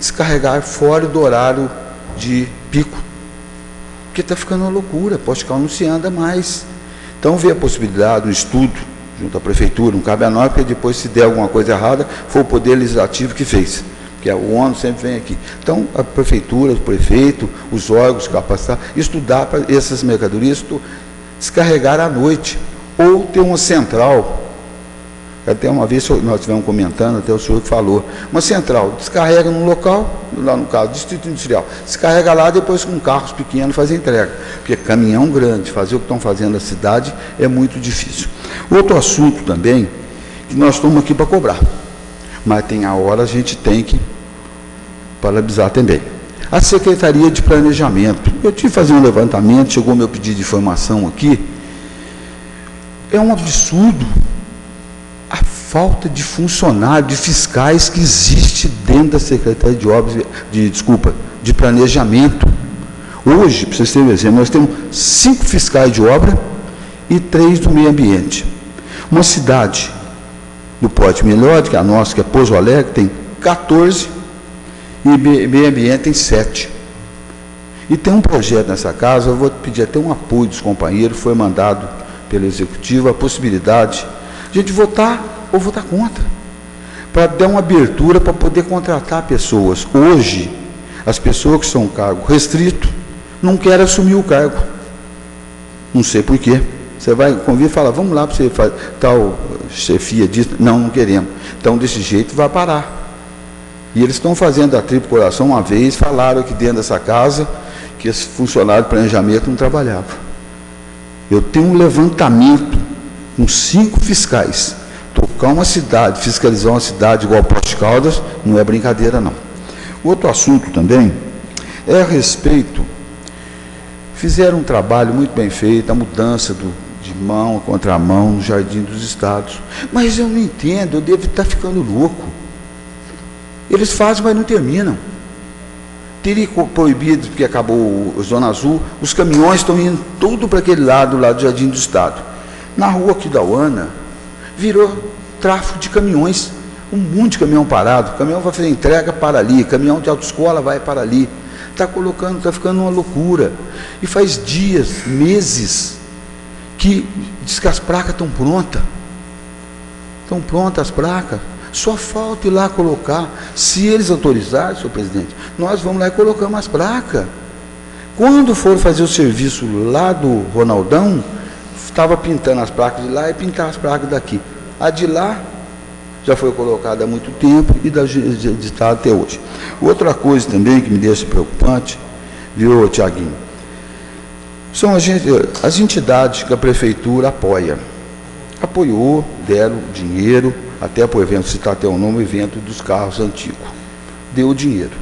descarregar fora do horário de pico. Porque está ficando uma loucura, Postical não se anda mais. Então, ver a possibilidade, um estudo, junto à prefeitura, não cabe a nós, porque depois, se der alguma coisa errada, foi o Poder Legislativo que fez. Porque o ONU sempre vem aqui. Então, a prefeitura, o prefeito, os órgãos capacitados, estudar para essas mercadorias, descarregar à noite, ou ter uma central. Até uma vez nós estivemos comentando, até o senhor falou, uma central, descarrega num local, lá no caso, Distrito Industrial, descarrega lá, depois com carros pequenos faz a entrega. Porque caminhão grande, fazer o que estão fazendo na cidade é muito difícil. Outro assunto também, que nós estamos aqui para cobrar, mas tem a hora a gente tem que paralisar também. A Secretaria de Planejamento, eu tive que fazer um levantamento, chegou meu pedido de informação aqui, é um absurdo a falta de funcionários, de fiscais que existe dentro da Secretaria de Obras, de Planejamento. Hoje, para vocês terem um exemplo, nós temos 5 fiscais de obra e 3 do meio ambiente. Uma cidade do Porte Melhor, que é a nossa, que é Pouso Alegre, tem 14 e meio ambiente tem 7. E tem um projeto nessa casa, eu vou pedir até um apoio dos companheiros, foi mandado pelo Executivo, a possibilidade de a gente votar ou votar contra, para dar uma abertura para poder contratar pessoas. Hoje, as pessoas que são cargo restrito não querem assumir o cargo. Não sei por quê. Você vai convir e fala, vamos lá para você fazer tal chefia disso. Não, não queremos. Então, desse jeito, vai parar. E eles estão fazendo a tripulação uma vez, falaram aqui dentro dessa casa que esse funcionário de planejamento não trabalhava. Eu tenho um levantamento com 5 fiscais. Tocar uma cidade, fiscalizar uma cidade igual Poços de Caldas, não é brincadeira, não. Outro assunto também é a respeito, fizeram um trabalho muito bem feito, a mudança de mão a contramão no Jardim dos Estados. Mas eu não entendo, eu devo estar ficando louco. Eles fazem, mas não terminam. Teria proibido, porque acabou a Zona Azul, os caminhões estão indo tudo para aquele lado do Jardim do Estado. Na rua aqui da Uana, virou tráfego de caminhões, um monte de caminhão parado, caminhão vai fazer entrega para ali, caminhão de autoescola vai para ali, está ficando uma loucura, e faz dias, meses, que diz que as placas estão prontas as placas, só falta ir lá colocar, se eles autorizarem, senhor presidente, nós vamos lá e colocamos as placas. Quando for fazer o serviço lá do Ronaldão, estava pintando as placas de lá e pintar as placas daqui. A de lá já foi colocada há muito tempo e da editada até hoje. Outra coisa também que me deixa preocupante, viu, Tiaguinho? São as entidades que a prefeitura apoia. apoiou, deram dinheiro, até para o evento, citar até o nome, o evento dos carros antigos. Deu dinheiro.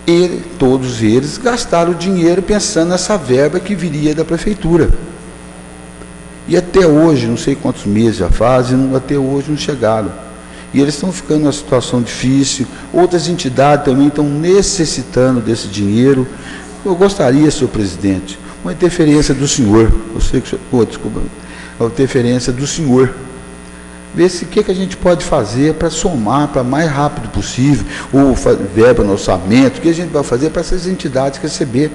E todos eles gastaram dinheiro pensando nessa verba que viria da prefeitura. E até hoje, não sei quantos meses já fazem, até hoje não chegaram. E eles estão ficando numa situação difícil, outras entidades também estão necessitando desse dinheiro. Eu gostaria, senhor presidente, uma interferência do senhor, eu sei que o senhor, desculpa, uma interferência do senhor, ver se o que a gente pode fazer para somar, para mais rápido possível, ou verba no orçamento, o que a gente vai fazer para essas entidades receber,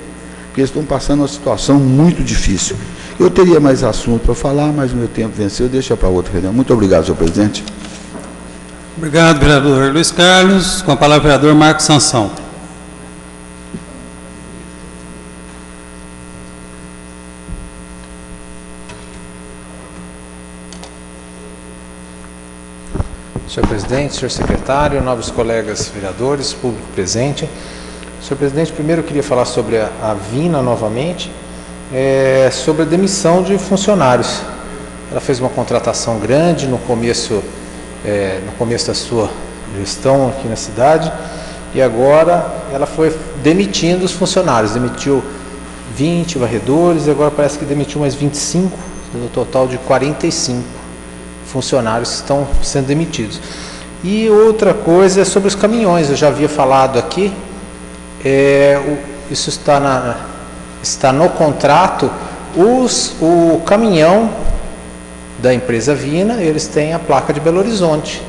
porque eles estão passando uma situação muito difícil. Eu teria mais assunto para falar, mas o meu tempo venceu, deixa para outra reunião. Muito obrigado, senhor presidente. Obrigado, vereador Luiz Carlos. Com a palavra, o vereador Marcos Sansão. Senhor presidente, senhor secretário, nobres colegas vereadores, público presente. Senhor presidente, primeiro eu queria falar sobre a Vina novamente, sobre a demissão de funcionários. Ela fez uma contratação grande no começo da sua gestão aqui na cidade, e agora ela foi demitindo os funcionários, demitiu 20 varredores, e agora parece que demitiu mais 25, no total de 45 funcionários que estão sendo demitidos. E outra coisa é sobre os caminhões, eu já havia falado aqui, isso está no contrato, o caminhão da empresa Vina, eles têm a placa de Belo Horizonte,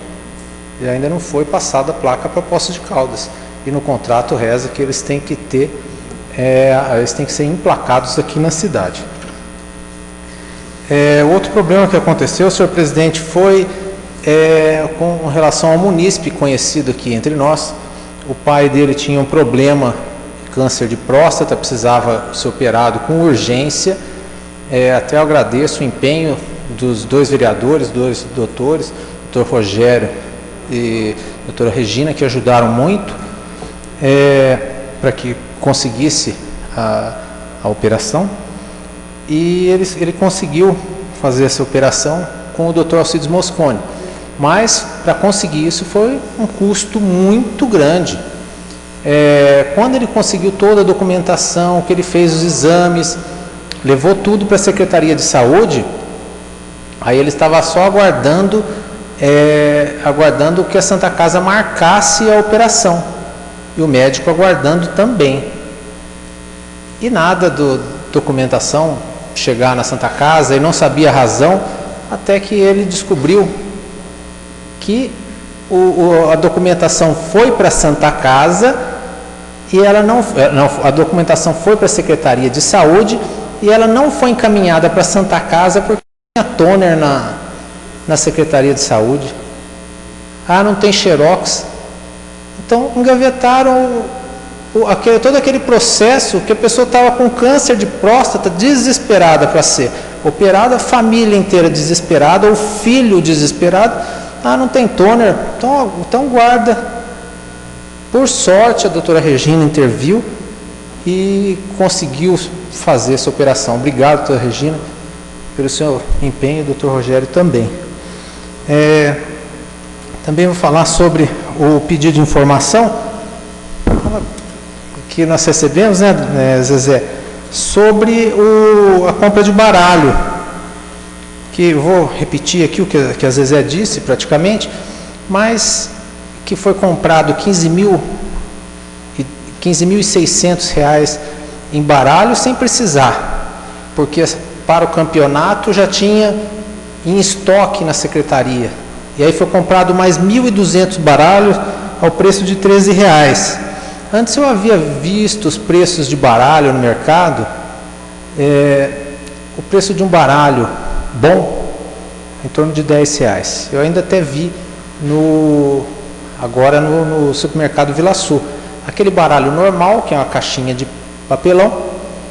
e ainda não foi passada a placa para Poços de Caldas, e no contrato reza que eles têm que ter, eles têm que ser emplacados aqui na cidade. Outro problema que aconteceu, senhor presidente, foi com relação ao munícipe conhecido aqui entre nós. O pai dele tinha um problema, câncer de próstata, precisava ser operado com urgência. Até eu agradeço o empenho dos dois vereadores, dois doutores, doutor Rogério e doutora Regina, que ajudaram muito para que conseguisse a operação. E ele conseguiu fazer essa operação com o Dr. Alcides Mosconi, mas para conseguir isso foi um custo muito grande. Quando ele conseguiu toda a documentação, que ele fez os exames, levou tudo para a Secretaria de Saúde, aí ele estava só aguardando que a Santa Casa marcasse a operação, e o médico aguardando também. E nada da documentação chegar na Santa Casa, e não sabia a razão, até que ele descobriu que a documentação foi para a Santa Casa e ela a documentação foi para a Secretaria de Saúde e ela não foi encaminhada para a Santa Casa porque tinha toner na Secretaria de Saúde. Não tem xerox. Então engavetaram todo aquele processo, que a pessoa estava com câncer de próstata, desesperada para ser operada, a família inteira desesperada, o filho desesperado. Não tem toner, então guarda. Por sorte, a doutora Regina interviu e conseguiu fazer essa operação. Obrigado, doutora Regina, pelo seu empenho, doutor Rogério também. Também vou falar sobre o pedido de informação que nós recebemos, Zezé, sobre a compra de baralho, que vou repetir aqui o que a Zezé disse praticamente, mas que foi comprado R$15.600 em baralho sem precisar, porque para o campeonato já tinha em estoque na secretaria, e aí foi comprado mais 1.200 baralhos ao preço de R$13. Antes eu havia visto os preços de baralho no mercado, o preço de um baralho bom em torno de R$10. Eu ainda até vi agora no supermercado Vila Sul. Aquele baralho normal, que é uma caixinha de papelão,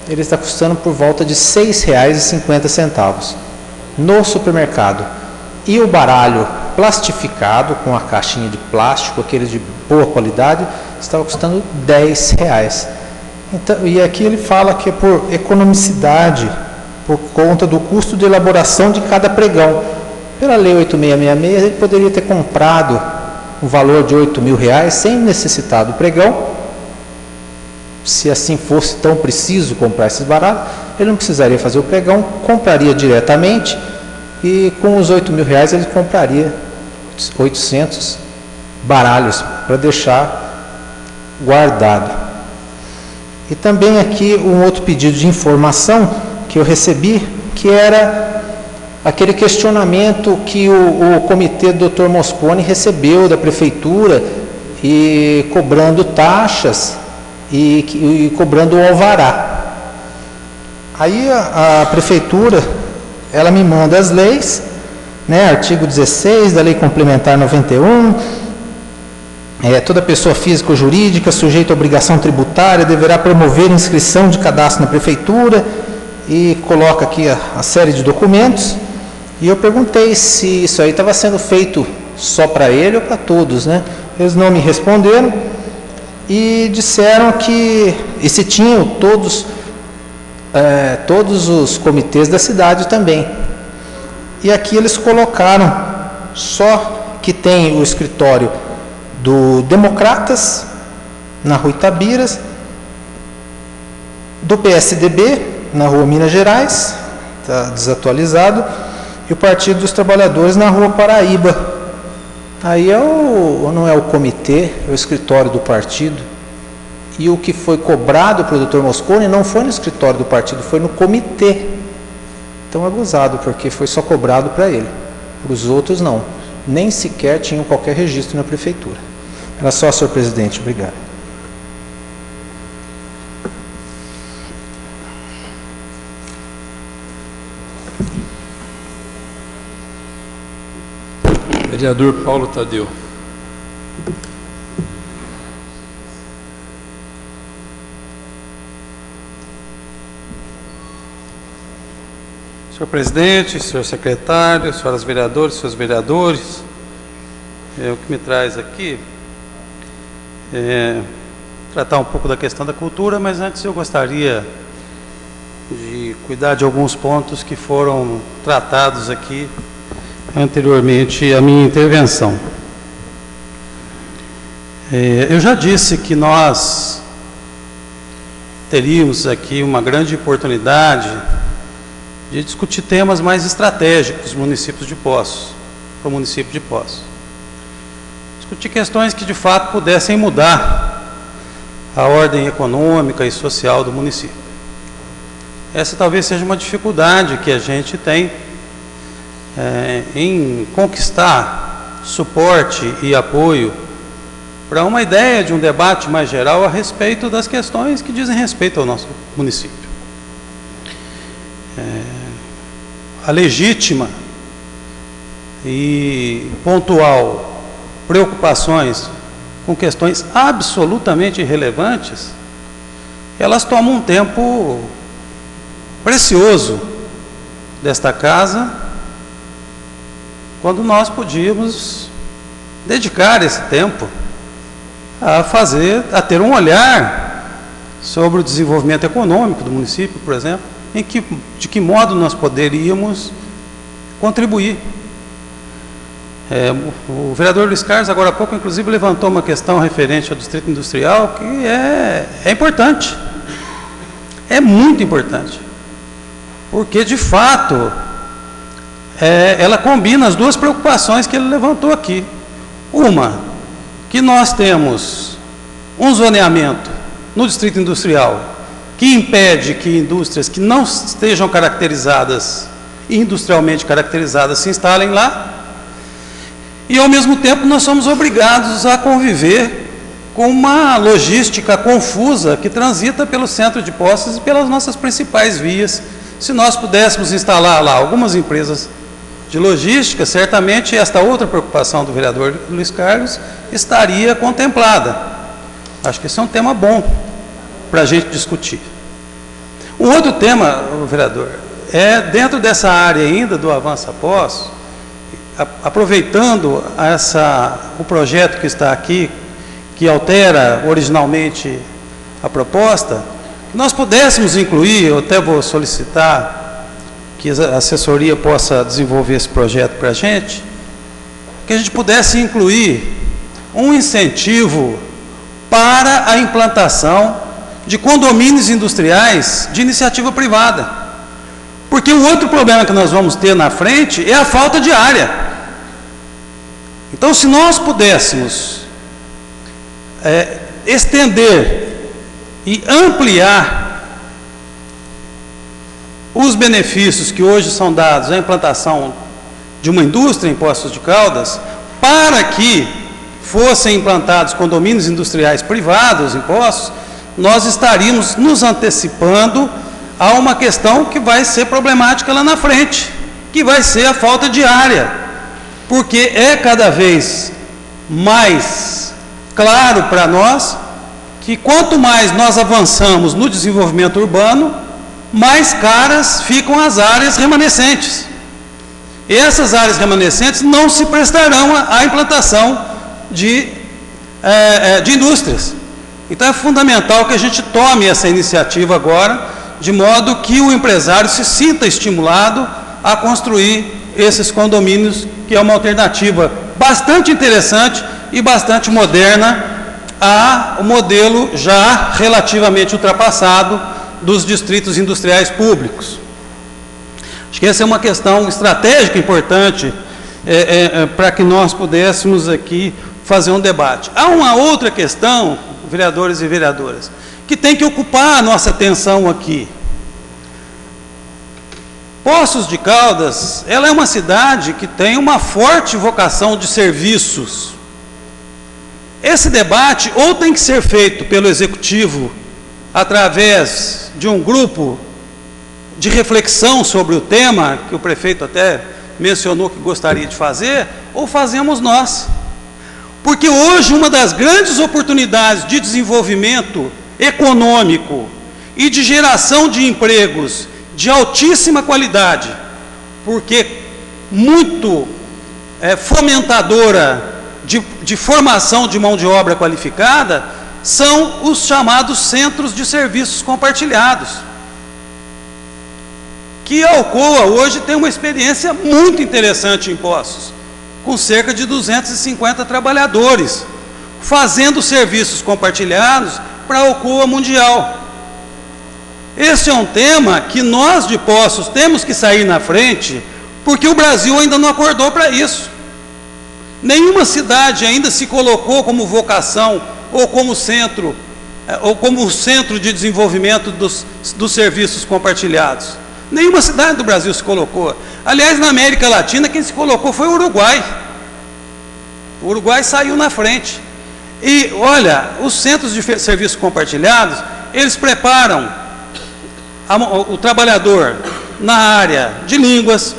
ele está custando por volta de R$6,50 no supermercado. E o baralho plastificado, com a caixinha de plástico, aqueles de boa qualidade, estava custando R$10. Então, e aqui ele fala que é por economicidade, por conta do custo de elaboração de cada pregão. Pela lei 8666, ele poderia ter comprado um valor de R$8.000 sem necessitar do pregão. Se assim fosse tão preciso comprar esses baralhos, ele não precisaria fazer o pregão, compraria diretamente e com os R$8.000 ele compraria 800 baralhos para deixar guardado. E também aqui um outro pedido de informação que eu recebi, que era aquele questionamento que o comitê do Dr. Mosconi recebeu da prefeitura, e cobrando taxas e cobrando o alvará. Aí a prefeitura, ela me manda as leis, né, artigo 16 da Lei Complementar 91, toda pessoa física ou jurídica sujeita à obrigação tributária deverá promover inscrição de cadastro na prefeitura, e coloca aqui a série de documentos. E eu perguntei se isso aí estava sendo feito só para ele ou para todos, né? Eles não me responderam e disseram que se tinham todos os comitês da cidade também. E aqui eles colocaram só que tem o escritório do Democratas, na Rua Itabiras, do PSDB, na Rua Minas Gerais, está desatualizado, e o Partido dos Trabalhadores na Rua Paraíba. Aí não é o comitê, é o escritório do partido, e o que foi cobrado para o Dr. Mosconi não foi no escritório do partido, foi no comitê. Então é gozado, porque foi só cobrado para ele, para os outros não, nem sequer tinham qualquer registro na prefeitura. Era só, senhor presidente, obrigado. Vereador Paulo Tadeu. Senhor presidente, senhor secretário, senhoras vereadoras, senhores vereadores, o que me traz aqui é tratar um pouco da questão da cultura, mas antes eu gostaria de cuidar de alguns pontos que foram tratados aqui anteriormente à minha intervenção. Eu já disse que nós teríamos aqui uma grande oportunidade de discutir temas mais estratégicos para o município de Poços. Discutir questões que de fato pudessem mudar a ordem econômica e social do município. Essa talvez seja uma dificuldade que a gente tem em conquistar suporte e apoio para uma ideia de um debate mais geral a respeito das questões que dizem respeito ao nosso município. A legítima e pontual preocupações com questões absolutamente irrelevantes, elas tomam um tempo precioso desta casa, quando nós podíamos dedicar esse tempo a ter um olhar sobre o desenvolvimento econômico do município, por exemplo, de que modo nós poderíamos contribuir. O vereador Luiz Carlos, agora há pouco, inclusive, levantou uma questão referente ao Distrito Industrial, que é importante, é muito importante, porque, de fato, ela combina as duas preocupações que ele levantou aqui. Uma, que nós temos um zoneamento no Distrito Industrial que impede que indústrias que não estejam caracterizadas, industrialmente caracterizadas, se instalem lá, e ao mesmo tempo nós somos obrigados a conviver com uma logística confusa que transita pelo centro de Poços e pelas nossas principais vias. Se nós pudéssemos instalar lá algumas empresas de logística, certamente esta outra preocupação do vereador Luiz Carlos estaria contemplada. Acho que esse é um tema bom para a gente discutir. Um outro tema, vereador, dentro dessa área ainda do Avança Poços, aproveitando o projeto que está aqui, que altera originalmente a proposta, nós pudéssemos incluir, eu até vou solicitar que a assessoria possa desenvolver esse projeto para a gente, que a gente pudesse incluir um incentivo para a implantação de condomínios industriais de iniciativa privada. Porque o outro problema que nós vamos ter na frente é a falta de área. Então, se nós pudéssemos estender e ampliar os benefícios que hoje são dados à implantação de uma indústria em Poços de Caldas, para que fossem implantados condomínios industriais privados em Poços, nós estaríamos nos antecipando a uma questão que vai ser problemática lá na frente, que vai ser a falta de área, porque é cada vez mais claro para nós que quanto mais nós avançamos no desenvolvimento urbano, mais caras ficam as áreas remanescentes. E essas áreas remanescentes não se prestarão à implantação de indústrias. Então é fundamental que a gente tome essa iniciativa agora, de modo que o empresário se sinta estimulado a construir esses condomínios, que é uma alternativa bastante interessante e bastante moderna ao modelo já relativamente ultrapassado dos distritos industriais públicos. Acho que essa é uma questão estratégica importante para que nós pudéssemos aqui fazer um debate. Há uma outra questão, vereadores e vereadoras, que tem que ocupar a nossa atenção aqui. Poços de Caldas, ela é uma cidade que tem uma forte vocação de serviços. Esse debate ou tem que ser feito pelo Executivo através de um grupo de reflexão sobre o tema, que o prefeito até mencionou que gostaria de fazer, ou fazemos nós. Porque hoje uma das grandes oportunidades de desenvolvimento econômico e de geração de empregos de altíssima qualidade, porque muito fomentadora de formação de mão de obra qualificada, são os chamados centros de serviços compartilhados. Que a Alcoa hoje tem uma experiência muito interessante em Poços, com cerca de 250 trabalhadores, fazendo serviços compartilhados para a Alcoa Mundial. Esse é um tema que nós de Poços temos que sair na frente, porque o Brasil ainda não acordou para isso. Nenhuma cidade ainda se colocou como vocação ou como centro de desenvolvimento dos serviços compartilhados. Nenhuma cidade do Brasil se colocou. Aliás, na América Latina, quem se colocou foi o Uruguai. O Uruguai saiu na frente. E, olha, os centros de serviços compartilhados, eles preparam o trabalhador na área de línguas,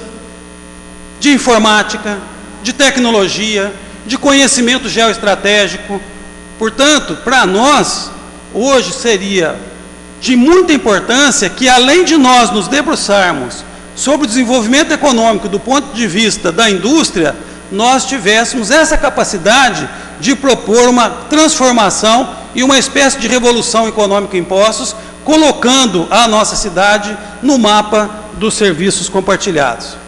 de informática, de tecnologia, de conhecimento geoestratégico. Portanto, para nós, hoje seria de muita importância que, além de nós nos debruçarmos sobre o desenvolvimento econômico do ponto de vista da indústria, nós tivéssemos essa capacidade de propor uma transformação e uma espécie de revolução econômica em Poços, colocando a nossa cidade no mapa dos serviços compartilhados.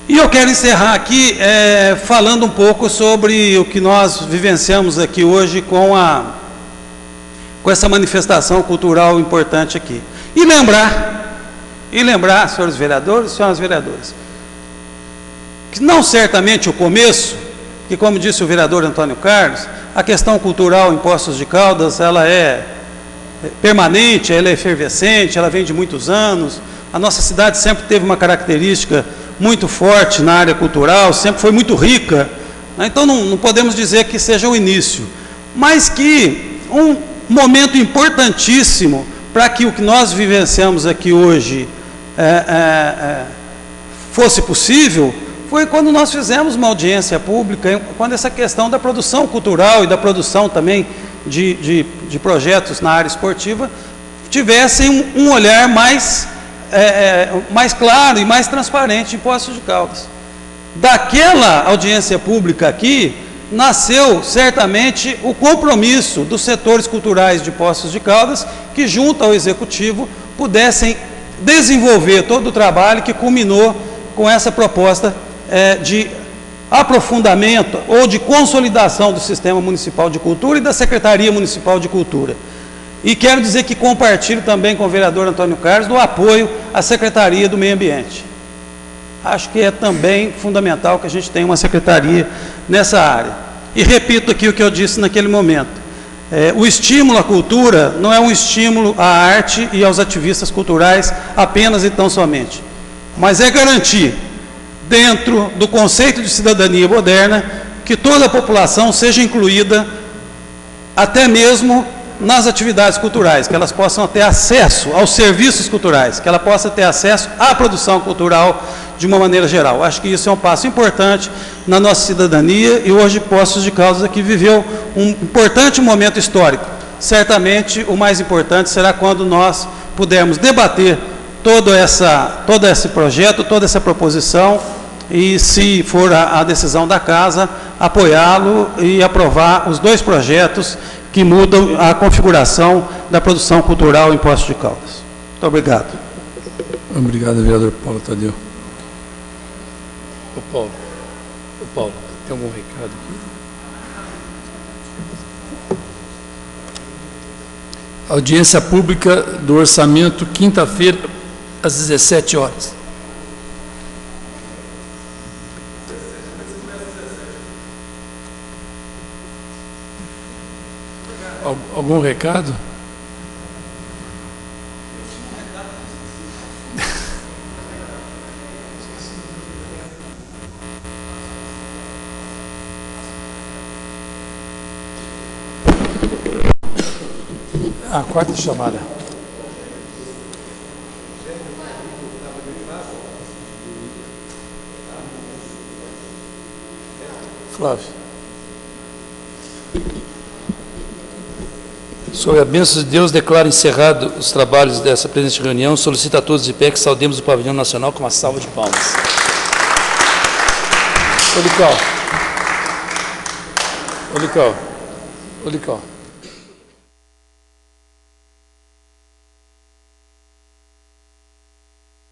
E eu quero encerrar aqui falando um pouco sobre o que nós vivenciamos aqui hoje com essa manifestação cultural importante aqui. E lembrar, senhores vereadores e senhoras vereadoras, que não certamente o começo, que como disse o vereador Antônio Carlos, a questão cultural em Poços de Caldas, ela é permanente, ela é efervescente, ela vem de muitos anos. A nossa cidade sempre teve uma característica muito forte na área cultural, sempre foi muito rica, né? Então não podemos dizer que seja o início, mas que um momento importantíssimo para que o que nós vivenciamos aqui hoje fosse possível, foi quando nós fizemos uma audiência pública, quando essa questão da produção cultural e da produção também de projetos na área esportiva tivessem um olhar mais claro e mais transparente em Poços de Caldas. Daquela audiência pública aqui, nasceu certamente o compromisso dos setores culturais de Poços de Caldas, que junto ao Executivo pudessem desenvolver todo o trabalho que culminou com essa proposta de aprofundamento ou de consolidação do Sistema Municipal de Cultura e da Secretaria Municipal de Cultura. E quero dizer que compartilho também com o vereador Antônio Carlos do apoio à Secretaria do Meio Ambiente. Acho que é também fundamental que a gente tenha uma secretaria nessa área. E repito aqui o que eu disse naquele momento. O estímulo à cultura não é um estímulo à arte e aos ativistas culturais apenas e tão somente, mas é garantir, dentro do conceito de cidadania moderna, que toda a população seja incluída, até mesmo nas atividades culturais, que elas possam ter acesso aos serviços culturais, que ela possa ter acesso à produção cultural de uma maneira geral. Acho que isso é um passo importante na nossa cidadania e hoje Poços de Caldas aqui viveu um importante momento histórico. Certamente o mais importante será quando nós pudermos debater todo esse projeto, toda essa proposição e, se for a decisão da Casa, apoiá-lo e aprovar os 2 projetos que mudam a configuração da produção cultural em Poços de Caldas. Muito obrigado. Obrigado, vereador Paulo Tadeu. Ô Paulo, tem algum recado aqui? Audiência pública do orçamento, quinta-feira, às 17 horas. Algum recado? A quarta chamada. Flávio. Sob a bênção de Deus, declaro encerrado os trabalhos dessa presente reunião. Solicito a todos de pé que saudemos o pavilhão nacional com uma salva de palmas. Ô, Lical.